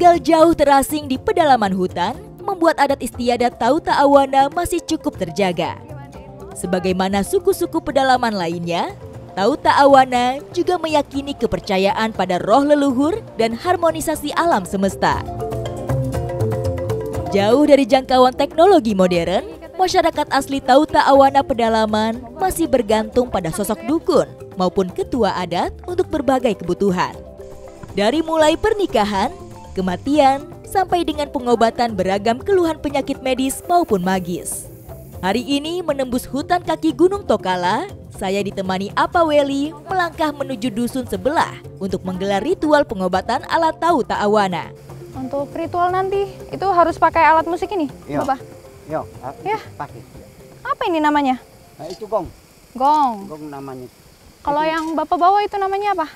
Tinggal jauh terasing di pedalaman hutan, membuat adat istiadat Tau Ta'awana masih cukup terjaga. Sebagaimana suku-suku pedalaman lainnya, Tau Ta'awana juga meyakini kepercayaan pada roh leluhur dan harmonisasi alam semesta. Jauh dari jangkauan teknologi modern, masyarakat asli Tau Ta'awana pedalaman masih bergantung pada sosok dukun maupun ketua adat untuk berbagai kebutuhan. Dari mulai pernikahan, kematian, sampai dengan pengobatan beragam keluhan penyakit medis maupun magis. Hari ini menembus hutan kaki Gunung Tokala, saya ditemani Apa Weli melangkah menuju dusun sebelah untuk menggelar ritual pengobatan ala Tau Ta'awana. Untuk ritual nanti itu harus pakai alat musik ini, Bapak? Yo, ya. pakai. Apa ini namanya? Nah, itu gong. Gong. Gong namanya. Kalau yang Bapak bawa itu namanya apa?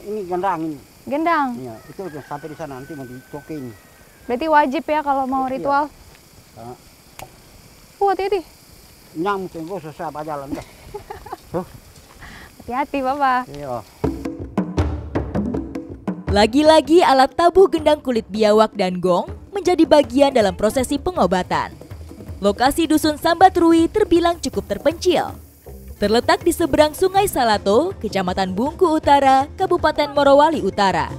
Ini gendang ini. Gendang. Ya, itu sampai di sana nanti mau dicokin. Berarti wajib ya kalau mau ritual. Iya. Hati-hati. Nyamuk tunggu susah jalan dah. Hati-hati Bapak. Iya. Lagi-lagi alat tabuh gendang kulit biawak dan gong menjadi bagian dalam prosesi pengobatan. Lokasi dusun Sambatrui terbilang cukup terpencil. Terletak di seberang Sungai Salato, Kecamatan Bungku Utara, Kabupaten Morowali Utara.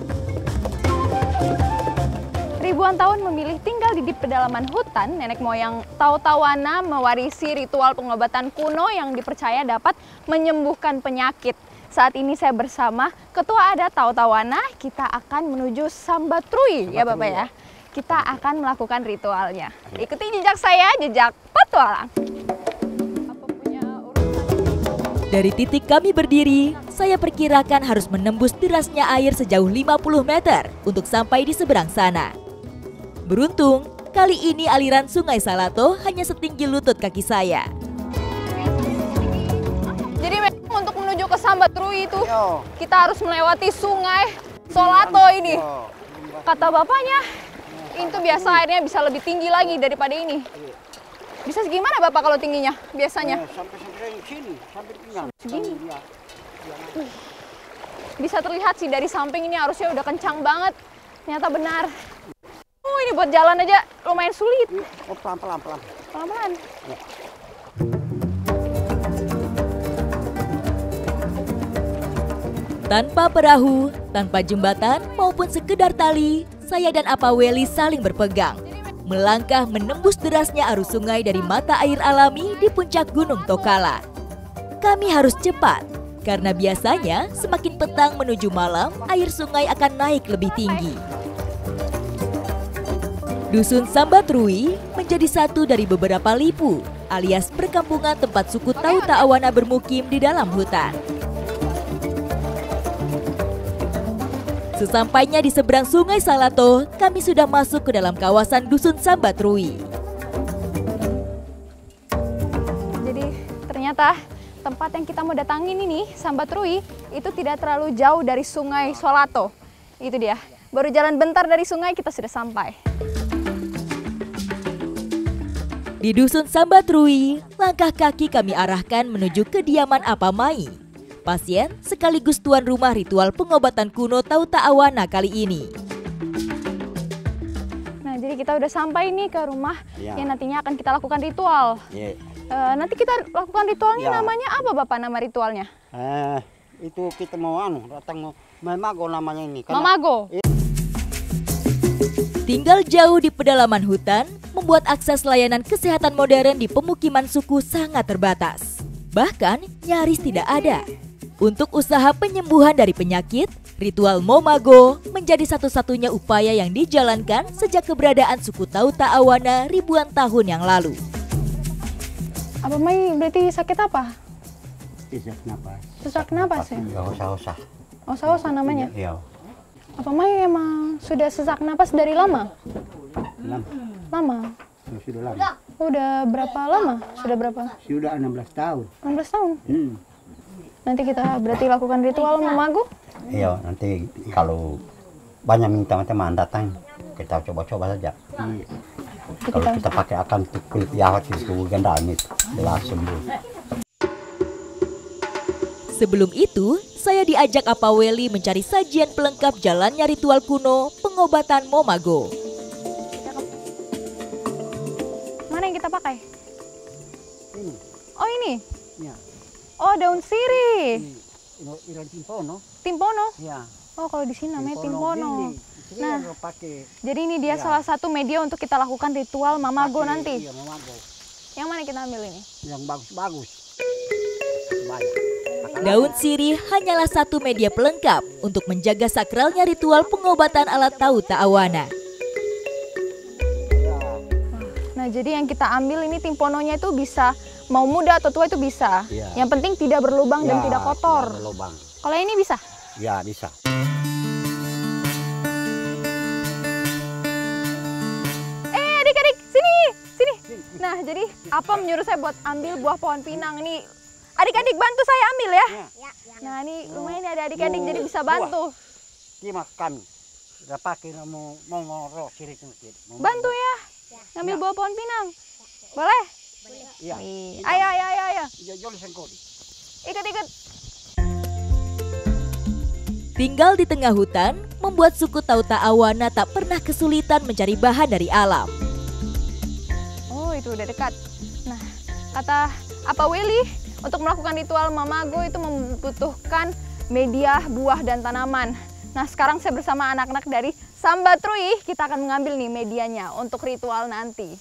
Ribuan tahun memilih tinggal di pedalaman hutan, nenek moyang Tau Ta'awana mewarisi ritual pengobatan kuno yang dipercaya dapat menyembuhkan penyakit. Saat ini saya bersama Ketua Adat Tau Ta'awana, kita akan menuju Sambatrui ya Bapak ya. Kita akan melakukan ritualnya. Ikuti jejak saya, jejak petualang. Dari titik kami berdiri, saya perkirakan harus menembus derasnya air sejauh 50 meter untuk sampai di seberang sana. Beruntung, kali ini aliran Sungai Salato hanya setinggi lutut kaki saya. Jadi memang untuk menuju ke Sambatrui itu kita harus melewati Sungai Salato ini. Kata bapaknya, itu biasa airnya bisa lebih tinggi lagi daripada ini. Bisa segimana Bapak kalau tingginya biasanya? Sampai sini, sampai segini. Bisa terlihat sih dari samping ini arusnya udah kencang banget. Ternyata benar. Ini buat jalan aja lumayan sulit. Oh, pelan-pelan. Pelan-pelan. Ya. Tanpa perahu, tanpa jembatan maupun sekedar tali, saya dan Apa Weli saling berpegang. Melangkah menembus derasnya arus sungai dari mata air alami di puncak Gunung Tokala. Kami harus cepat, karena biasanya semakin petang menuju malam, air sungai akan naik lebih tinggi. Dusun Sambatrui menjadi satu dari beberapa lipu, alias perkampungan tempat suku Tau Ta'awana bermukim di dalam hutan. Sesampainya di seberang Sungai Salato, kami sudah masuk ke dalam kawasan Dusun Sambatrui. Jadi ternyata tempat yang kita mau datangin ini, Sambatrui, itu tidak terlalu jauh dari Sungai Salato. Itu dia, baru jalan bentar dari sungai kita sudah sampai. Di Dusun Sambatrui, langkah kaki kami arahkan menuju kediaman Apa Mai, pasien sekaligus tuan rumah ritual pengobatan kuno Tau Ta'awana kali ini. Nah, jadi kita udah sampai nih ke rumah yang nantinya akan kita lakukan ritual. Nanti kita lakukan ritualnya namanya apa Bapak nama ritualnya? Itu kita mau datang Mamago namanya ini. Mamago. Tinggal jauh di pedalaman hutan, membuat akses layanan kesehatan modern di pemukiman suku sangat terbatas. Bahkan nyaris tidak ada. Untuk usaha penyembuhan dari penyakit, ritual Momago menjadi satu-satunya upaya yang dijalankan sejak keberadaan suku Tau Ta'awana ribuan tahun yang lalu. Apa Mai berarti sakit apa? Sesak napas. Sesak napas ya? Osah-osah. Osah-osah namanya? Iya. Apa Mai emang sudah sesak napas dari lama? Lama? Sudah lama. Udah berapa lama? Sudah berapa? Sudah 16 tahun. 16 tahun? Nanti kita berarti lakukan ritual Mamago? Iya, nanti kalau banyak minta teman datang, kita coba-coba saja. Kalau kita pakai akan kulit biawak itu gendang itu, jelas sembuh. Sebelum itu, saya diajak Apa Weli mencari sajian pelengkap jalannya ritual kuno pengobatan Momago. Mana yang kita pakai? Ini. Oh ini? Ya. Oh daun sirih. Ini timpono. Timpono? Ya. Oh kalau di sini namanya timpono. Nah, Jadi ini dia salah satu media untuk kita lakukan ritual Momago nanti. Iya, Momago. Yang mana kita ambil ini? Yang bagus-bagus. Baik. Daun sirih hanyalah satu media pelengkap untuk menjaga sakralnya ritual pengobatan alat Tauta Awana. Nah, jadi yang kita ambil ini timpononya itu bisa mau muda atau tua itu bisa. Ya. Yang penting tidak berlubang dan Ya, tidak kotor. tidak berlubang. Kalau ini bisa? Ya, bisa. Adik-adik, sini, sini. Nah, jadi apa menyuruh saya buat ambil buah pohon pinang ini? Adik-adik bantu saya ambil ya. Nah, ini lumayan ada adik-adik jadi bisa bantu. Terima kami. Sudah pakai mau ngorok kiri. Bantu ya. Ngambil buah pohon pinang. Boleh? Iya. Ayo. Jol sengkodi. Ikut. Tinggal di tengah hutan membuat suku Tauta Awana tak pernah kesulitan mencari bahan dari alam. Oh, itu udah dekat. Nah, kata Apa Willy, untuk melakukan ritual Momago itu membutuhkan media, buah, dan tanaman. Nah, sekarang saya bersama anak-anak dari Sambatrui, kita akan mengambil nih medianya untuk ritual nanti.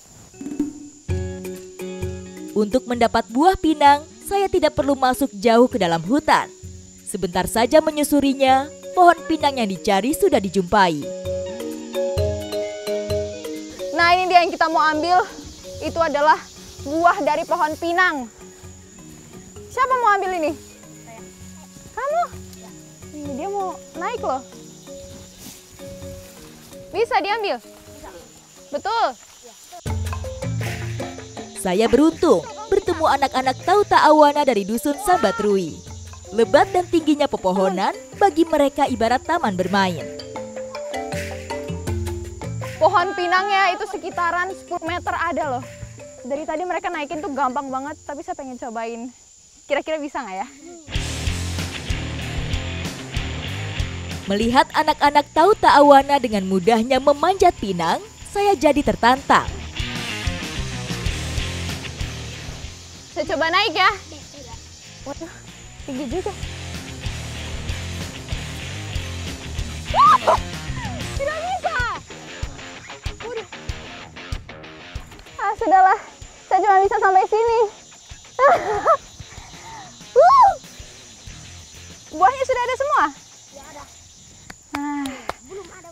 Untuk mendapat buah pinang, saya tidak perlu masuk jauh ke dalam hutan. Sebentar saja menyusurinya, pohon pinang yang dicari sudah dijumpai. Nah, ini dia yang kita mau ambil. Itu adalah buah dari pohon pinang. Siapa mau ambil ini? Kamu? Ini dia mau naik loh. Bisa diambil? Betul. Saya beruntung bertemu anak-anak Tauta Awana dari dusun Sambatrui. Lebat dan tingginya pepohonan bagi mereka ibarat taman bermain. Pohon pinangnya itu sekitaran 10 meter ada loh. Dari tadi mereka naikin tuh gampang banget, tapi saya pengen cobain. Kira-kira bisa nggak ya? Melihat anak-anak Tauta Awana dengan mudahnya memanjat pinang, saya jadi tertantang. Saya coba naik ya. Waduh, tinggi juga. Tidak bisa. Waduh. Sudahlah, saya cuma bisa sampai sini. Buahnya sudah ada semua? Ya ada.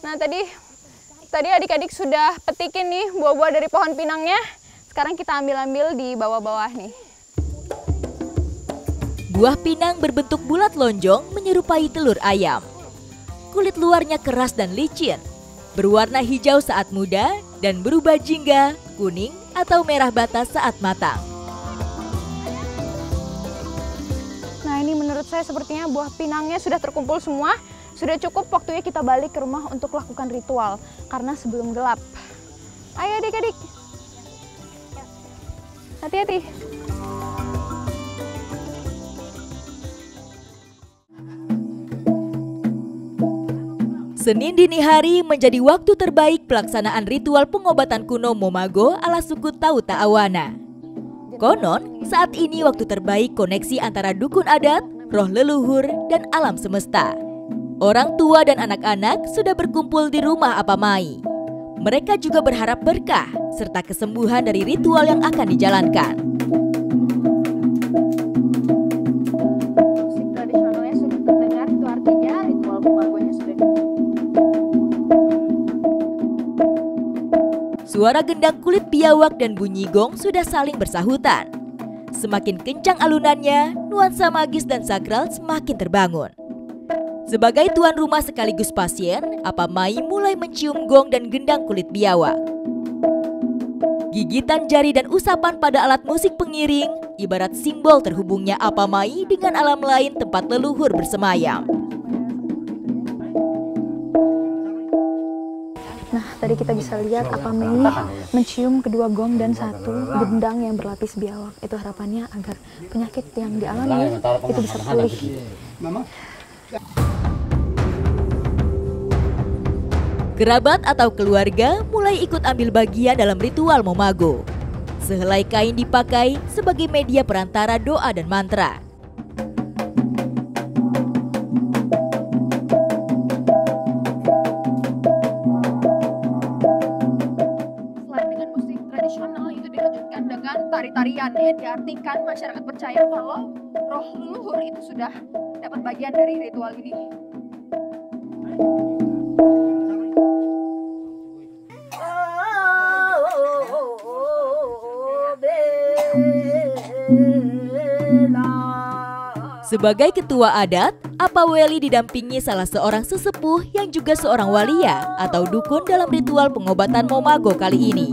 Nah tadi adik-adik sudah petikin nih buah-buah dari pohon pinangnya. Sekarang kita ambil-ambil di bawah-bawah nih. Buah pinang berbentuk bulat lonjong menyerupai telur ayam. Kulit luarnya keras dan licin, berwarna hijau saat muda dan berubah jingga, kuning atau merah bata saat matang. Nah, ini menurut saya sepertinya buah pinangnya sudah terkumpul semua. Sudah cukup waktunya kita balik ke rumah untuk lakukan ritual karena sebelum gelap. Ayo adik-adik. Hati-hati. Senin dini hari menjadi waktu terbaik pelaksanaan ritual pengobatan kuno Momago ala suku Tauta Awana. Konon, saat ini waktu terbaik koneksi antara dukun adat, roh leluhur, dan alam semesta. Orang tua dan anak-anak sudah berkumpul di rumah Apamai. Mereka juga berharap berkah serta kesembuhan dari ritual yang akan dijalankan. Musik tradisionalnya sudah terdengar, itu artinya ritual Momagonya sudah Suara gendang kulit biawak dan bunyi gong sudah saling bersahutan. Semakin kencang alunannya, nuansa magis dan sakral semakin terbangun. Sebagai tuan rumah sekaligus pasien, Apamai mulai mencium gong dan gendang kulit biawak. Gigitan jari dan usapan pada alat musik pengiring ibarat simbol terhubungnya Apamai dengan alam lain tempat leluhur bersemayam. Nah, tadi kita bisa lihat Apamai mencium kedua gong dan satu gendang yang berlapis biawak. Itu harapannya agar penyakit yang dialami itu bisa pulih. Kerabat atau keluarga mulai ikut ambil bagian dalam ritual Momago. Sehelai kain dipakai sebagai media perantara doa dan mantra. Selain dengan musik tradisional, itu dilanjutkan dengan tari-tarian yang diartikan masyarakat percaya kalau roh leluhur itu sudah dapat bagian dari ritual ini. Sebagai ketua adat, Apa Weli didampingi salah seorang sesepuh yang juga seorang walia atau dukun dalam ritual pengobatan Momago kali ini.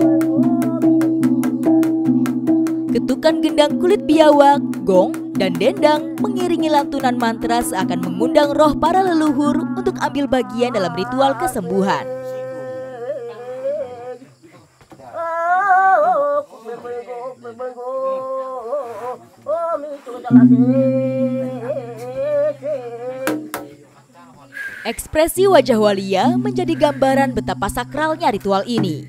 Ketukan gendang kulit biawak, gong, dan dendang mengiringi lantunan mantra seakan mengundang roh para leluhur untuk ambil bagian dalam ritual kesembuhan. Ekspresi wajah walia menjadi gambaran betapa sakralnya ritual ini.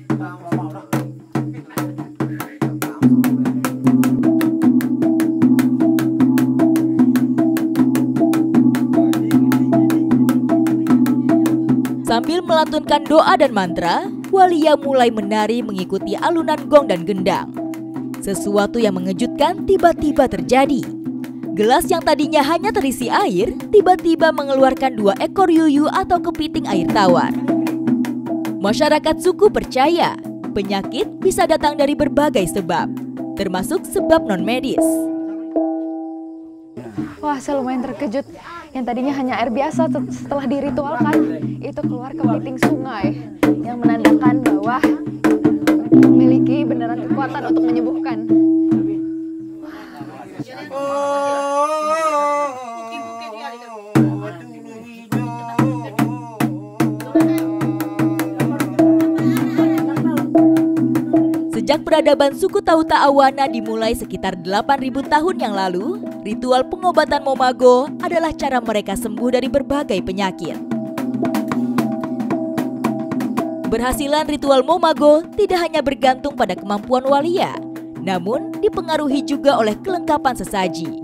Sambil melantunkan doa dan mantra, walia mulai menari mengikuti alunan gong dan gendang. Sesuatu yang mengejutkan tiba-tiba terjadi. Gelas yang tadinya hanya terisi air, tiba-tiba mengeluarkan 2 ekor yuyu atau kepiting air tawar. Masyarakat suku percaya, penyakit bisa datang dari berbagai sebab, termasuk sebab non-medis. Wah, saya lumayan terkejut. Yang tadinya hanya air biasa setelah diritualkan, itu keluar kepiting sungai yang menandakan bahwa memiliki beneran kekuatan untuk menyembuhkan. Sejak peradaban suku Tauta Awana dimulai sekitar 8.000 tahun yang lalu, ritual pengobatan Momago adalah cara mereka sembuh dari berbagai penyakit. Keberhasilan ritual Momago tidak hanya bergantung pada kemampuan walia, namun dipengaruhi juga oleh kelengkapan sesaji.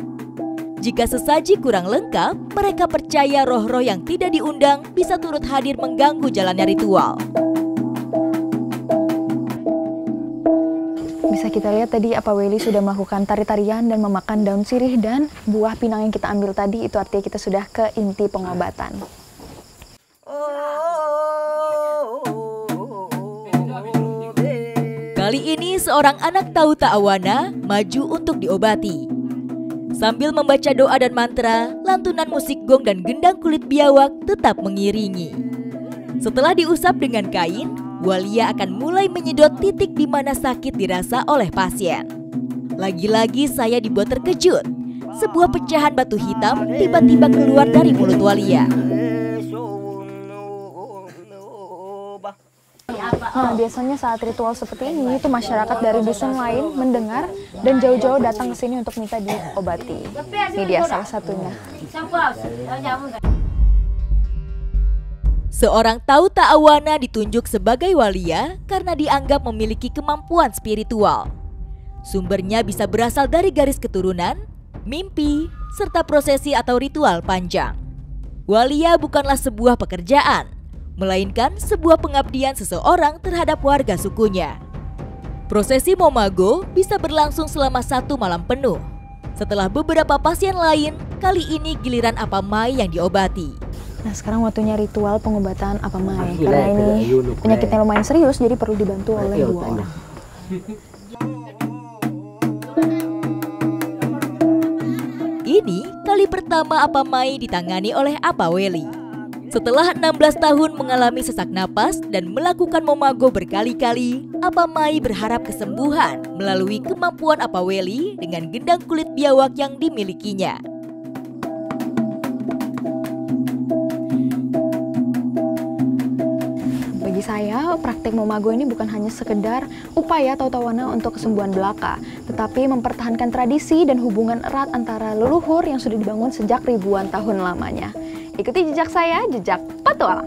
Jika sesaji kurang lengkap, mereka percaya roh-roh yang tidak diundang bisa turut hadir mengganggu jalannya ritual. Bisa kita lihat tadi Apa Weli sudah melakukan tari-tarian dan memakan daun sirih dan buah pinang yang kita ambil tadi, itu artinya kita sudah ke inti pengobatan. Kali ini seorang anak Tauta Awana maju untuk diobati. Sambil membaca doa dan mantra, lantunan musik gong dan gendang kulit biawak tetap mengiringi. Setelah diusap dengan kain, walia akan mulai menyedot titik di mana sakit dirasa oleh pasien. Lagi-lagi saya dibuat terkejut. Sebuah pecahan batu hitam tiba-tiba keluar dari mulut walia. Nah, biasanya saat ritual seperti ini, itu masyarakat dari dusun lain mendengar dan jauh-jauh datang ke sini untuk minta diobati. Ini dia salah satunya. Seorang Tauta Awana ditunjuk sebagai walia karena dianggap memiliki kemampuan spiritual. Sumbernya bisa berasal dari garis keturunan, mimpi, serta prosesi atau ritual panjang. Walia bukanlah sebuah pekerjaan, melainkan sebuah pengabdian seseorang terhadap warga sukunya. Prosesi Momago bisa berlangsung selama 1 malam penuh. Setelah beberapa pasien lain, kali ini giliran Apa Mai yang diobati. Nah, sekarang waktunya ritual pengobatan Apa Mai. Karena ini penyakitnya lumayan serius, jadi perlu dibantu oleh 2 orang. Ini kali pertama Apa Mai ditangani oleh Apa Weli. Setelah 16 tahun mengalami sesak napas dan melakukan Momago berkali-kali, Apa Mai berharap kesembuhan melalui kemampuan Apa Weli dengan gendang kulit biawak yang dimilikinya. Bagi saya, praktik Momago ini bukan hanya sekedar upaya Tautawana untuk kesembuhan belaka, tetapi mempertahankan tradisi dan hubungan erat antara leluhur yang sudah dibangun sejak ribuan tahun lamanya. Ikuti jejak saya, jejak petualang.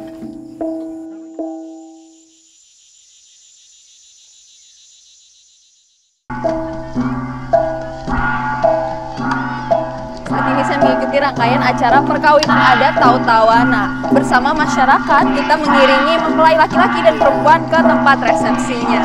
saya mengikuti rangkaian acara perkawinan adat Tautawana. Bersama masyarakat, kita mengiringi mempelai laki-laki dan perempuan ke tempat resepsinya.